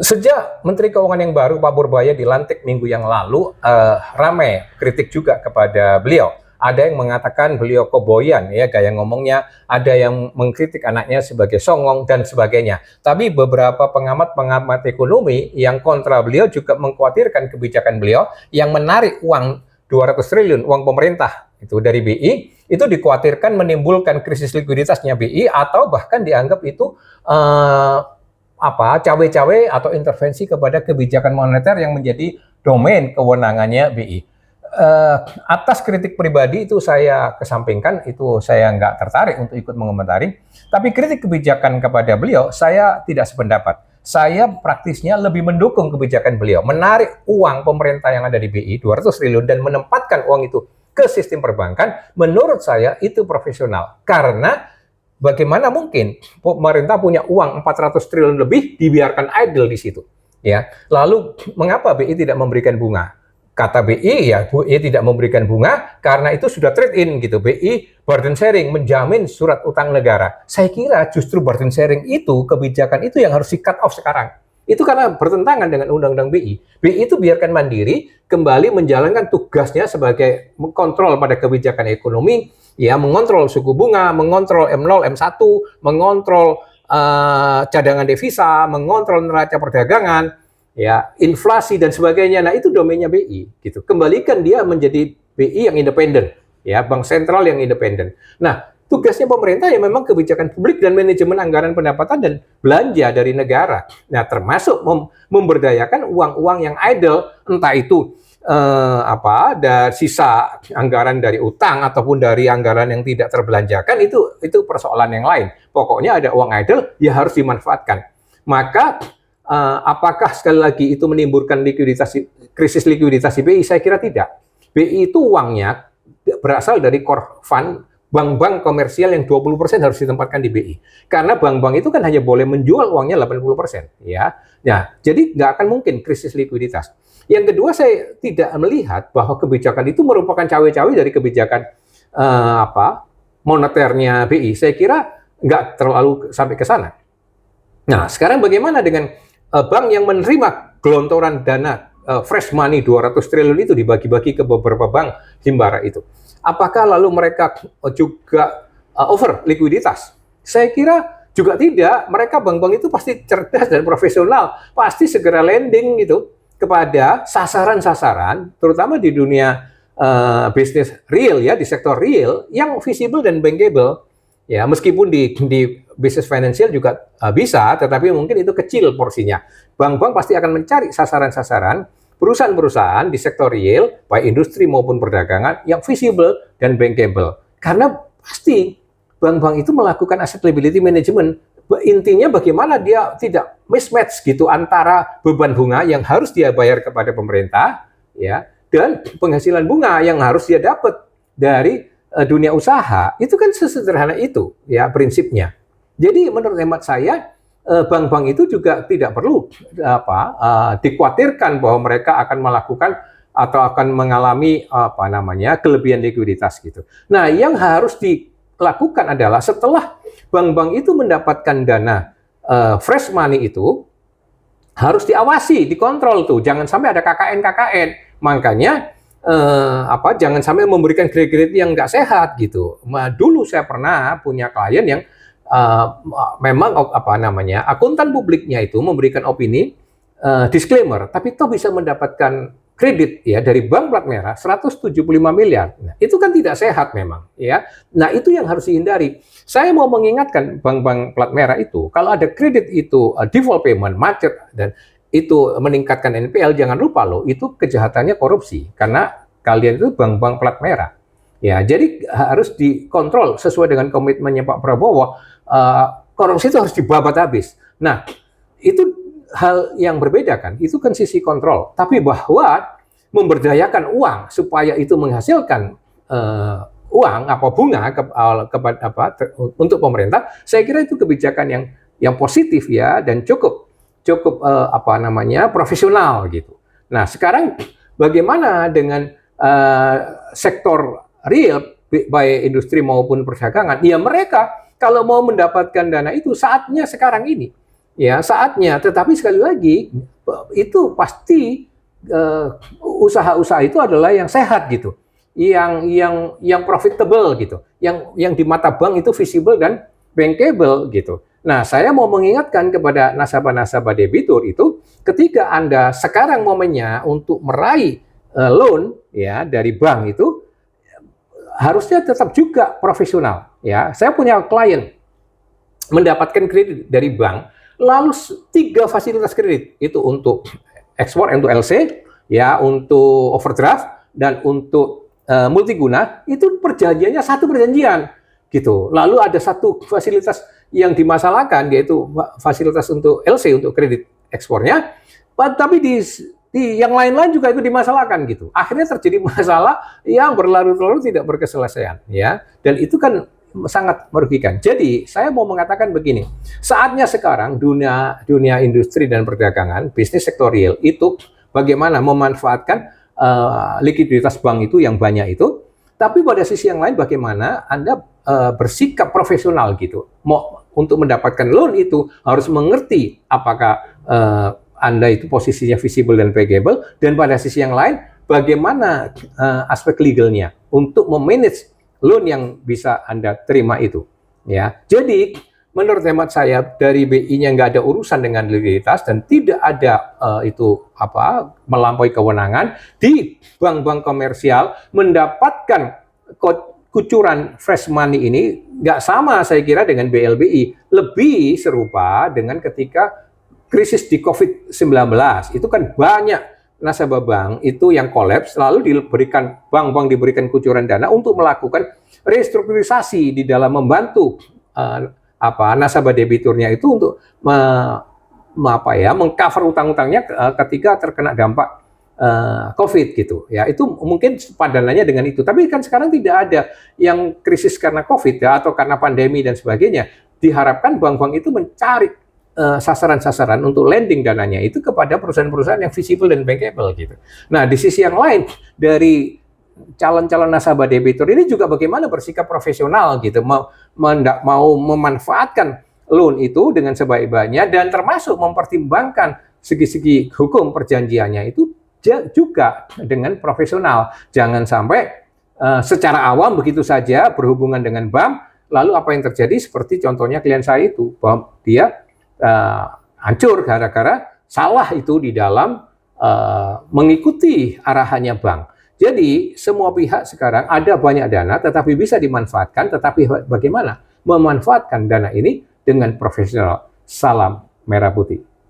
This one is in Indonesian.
Sejak Menteri Keuangan yang baru Pak Purbaya dilantik minggu yang lalu, ramai kritik juga kepada beliau. Ada yang mengatakan beliau koboyan, ya gaya ngomongnya. Ada yang mengkritik anaknya sebagai songong dan sebagainya. Tapi beberapa pengamat ekonomi yang kontra beliau juga mengkhawatirkan kebijakan beliau yang menarik uang 200 triliun uang pemerintah itu dari BI, itu dikhawatirkan menimbulkan krisis likuiditasnya BI atau bahkan dianggap itu cawe-cawe atau intervensi kepada kebijakan moneter yang menjadi domain kewenangannya BI. Atas kritik pribadi itu saya kesampingkan, itu saya nggak tertarik untuk ikut mengomentari. Tapi kritik kebijakan kepada beliau, saya tidak sependapat. Saya praktisnya lebih mendukung kebijakan beliau, menarik uang pemerintah yang ada di BI 200 triliun dan menempatkan uang itu ke sistem perbankan. Menurut saya itu profesional, karena bagaimana mungkin pemerintah punya uang 400 triliun lebih dibiarkan idle di situ, ya. Lalu mengapa BI tidak memberikan bunga? Kata BI, ya BI tidak memberikan bunga karena itu sudah trade in gitu. BI burden sharing, menjamin surat utang negara. Saya kira justru burden sharing itu, kebijakan itu yang harus di cut off sekarang. Itu karena bertentangan dengan undang-undang BI. BI itu biarkan mandiri, kembali menjalankan tugasnya sebagai kontrol pada kebijakan ekonomi, ya, mengontrol suku bunga, mengontrol M0, M1, mengontrol cadangan devisa, mengontrol neraca perdagangan, ya, inflasi dan sebagainya. Nah, itu domainnya BI gitu. Kembalikan dia menjadi BI yang independen, ya, bank sentral yang independen. Nah, tugasnya pemerintah ya memang kebijakan publik dan manajemen anggaran pendapatan dan belanja dari negara. Nah, termasuk memberdayakan uang-uang yang idle, entah itu dari sisa anggaran dari utang ataupun dari anggaran yang tidak terbelanjakan, itu persoalan yang lain. Pokoknya ada uang idle ya harus dimanfaatkan. Maka apakah sekali lagi itu menimbulkan krisis likuiditas di BI? Saya kira tidak. BI itu uangnya berasal dari core fund bank-bank komersial yang 20% harus ditempatkan di BI. Karena bank-bank itu kan hanya boleh menjual uangnya 80%, ya. Nah, jadi nggak akan mungkin krisis likuiditas. Yang kedua, saya tidak melihat bahwa kebijakan itu merupakan cawe-cawe dari kebijakan moneternya BI. Saya kira nggak terlalu sampai ke sana. Nah, sekarang bagaimana dengan bank yang menerima gelontoran dana fresh money 200 triliun itu dibagi-bagi ke beberapa bank himbara itu? Apakah lalu mereka juga over likuiditas? Saya kira juga tidak. Mereka bank-bank itu pasti cerdas dan profesional, pasti segera lending gitu kepada sasaran-sasaran, terutama di dunia bisnis real, ya, di sektor real yang visible dan bankable. Ya, meskipun di bisnis finansial juga bisa, tetapi mungkin itu kecil porsinya. Bank-bank pasti akan mencari sasaran-sasaran perusahaan-perusahaan di sektor real, baik industri maupun perdagangan, yang visible dan bankable. Karena pasti bank-bank itu melakukan asset liability management. Intinya bagaimana dia tidak mismatch gitu antara beban bunga yang harus dia bayar kepada pemerintah, ya, dan penghasilan bunga yang harus dia dapat dari dunia usaha. Itu kan sesederhana itu, ya, prinsipnya. Jadi menurut hemat saya, bank-bank itu juga tidak perlu dikhawatirkan bahwa mereka akan melakukan atau akan mengalami kelebihan likuiditas gitu. Nah, yang harus dilakukan adalah setelah bank-bank itu mendapatkan dana fresh money itu harus diawasi, dikontrol tuh, jangan sampai ada KKN. Makanya jangan sampai memberikan grade-grade yang nggak sehat gitu. Dulu saya pernah punya klien yang memang akuntan publiknya itu memberikan opini disclaimer, tapi toh bisa mendapatkan kredit, ya, dari bank plat merah 175 miliar. Nah, itu kan tidak sehat memang, ya. Nah, itu yang harus dihindari. Saya mau mengingatkan bank-bank plat merah itu, kalau ada kredit itu default payment, macet, dan itu meningkatkan NPL, jangan lupa loh, itu kejahatannya korupsi, karena kalian itu bank-bank plat merah. Ya, jadi harus dikontrol sesuai dengan komitmennya Pak Prabowo. Korupsi itu harus dibabat habis. Nah, itu hal yang berbeda kan, itu kan sisi kontrol. Tapi bahwa memberdayakan uang supaya itu menghasilkan uang bunga untuk pemerintah, saya kira itu kebijakan yang positif, ya, dan cukup profesional gitu. Nah, sekarang bagaimana dengan sektor real, baik industri maupun perdagangan? Ya, mereka kalau mau mendapatkan dana itu saatnya sekarang ini. ya saatnya. Tetapi sekali lagi itu pasti usaha-usaha itu adalah yang sehat gitu, yang profitable gitu, yang di mata bank itu visible dan bankable gitu. Nah, saya mau mengingatkan kepada nasabah-nasabah debitur itu, ketika Anda sekarang momennya untuk meraih loan ya dari bank itu harusnya tetap juga profesional ya. Saya punya klien mendapatkan kredit dari bank, lalu 3 fasilitas kredit itu untuk ekspor, untuk LC, ya, untuk overdraft dan untuk multiguna, itu perjanjiannya satu perjanjian gitu. Lalu ada satu fasilitas yang dimasalahkan, yaitu fasilitas untuk LC, untuk kredit ekspornya, tapi di yang lain-lain juga itu dimasalahkan gitu. Akhirnya terjadi masalah yang berlarut-larut tidak berkeselesaian ya. Dan itu kan sangat merugikan. Jadi saya mau mengatakan begini, saatnya sekarang dunia industri dan perdagangan, bisnis sektorial itu bagaimana memanfaatkan likuiditas bank itu yang banyak itu, tapi pada sisi yang lain bagaimana Anda bersikap profesional gitu. Mau untuk mendapatkan loan itu harus mengerti apakah Anda itu posisinya visible dan payable, dan pada sisi yang lain bagaimana aspek legalnya untuk memanage loan yang bisa Anda terima itu. Ya, jadi menurut hemat saya dari BI-nya nggak ada urusan dengan likuiditas dan tidak ada itu melampaui kewenangan di bank-bank komersial mendapatkan kucuran fresh money ini nggak sama saya kira dengan BLBI, lebih serupa dengan ketika krisis di COVID-19 itu kan banyak nasabah bank itu yang kolaps, lalu diberikan bank-bank diberikan kucuran dana untuk melakukan restrukturisasi di dalam membantu nasabah debiturnya itu untuk mengcover utang-utangnya ketika terkena dampak COVID gitu ya. Itu mungkin padanannya dengan itu. Tapi kan sekarang tidak ada yang krisis karena COVID ya atau karena pandemi dan sebagainya. Diharapkan bank-bank itu mencari sasaran-sasaran untuk lending dananya itu kepada perusahaan-perusahaan yang visible dan bankable gitu. Nah, di sisi yang lain dari calon-calon nasabah debitur ini juga bagaimana bersikap profesional gitu, mau memanfaatkan loan itu dengan sebaik-baiknya dan termasuk mempertimbangkan segi-segi hukum perjanjiannya itu juga dengan profesional. Jangan sampai secara awam begitu saja berhubungan dengan bank, lalu apa yang terjadi seperti contohnya klien saya itu, bahwa dia hancur gara-gara salah itu di dalam mengikuti arahannya bank. Jadi semua pihak sekarang ada banyak dana tetapi bisa dimanfaatkan, tetapi bagaimana memanfaatkan dana ini dengan profesional. Salam merah putih.